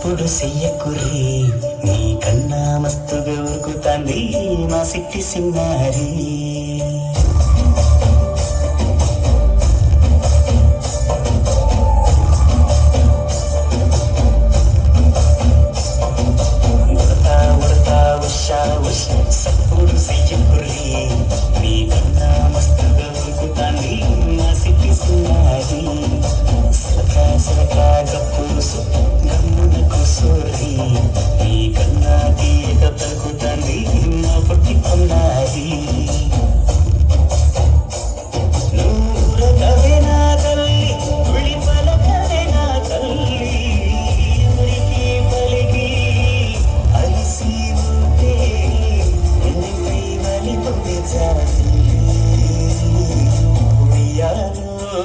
సప్పుడు చెయ్యకుర్రి నీ కన్నా మస్తుగా ఉరుకుతాంది మా సిట్టి సిన్నారి సప్పుడు చెయ్యకుర్రి నీ కన్నా మస్తుగా ఉరుకుతాంది మా సిట్టి సిన్నారి సలకా సలకా గప్పుసు గమ్మునకు సోరి నీ కన్నా తీయక పలుకుతాంది నా పొట్టి కొన్నారి నూరగవే నా తల్లి తుళి పలకవే నా తల్లి ఎవరికి పలికి అలిసి ఉంటే ఎన్నిపై వలిపోతే జాతి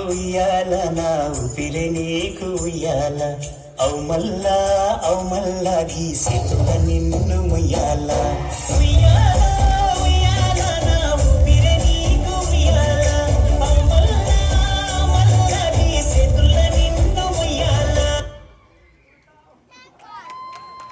ఉయ్యాల నా ఊపిరి నీకు ఉయ్యాల అవు మల్లా గీసేతుల నిన్ను ముయ్యాల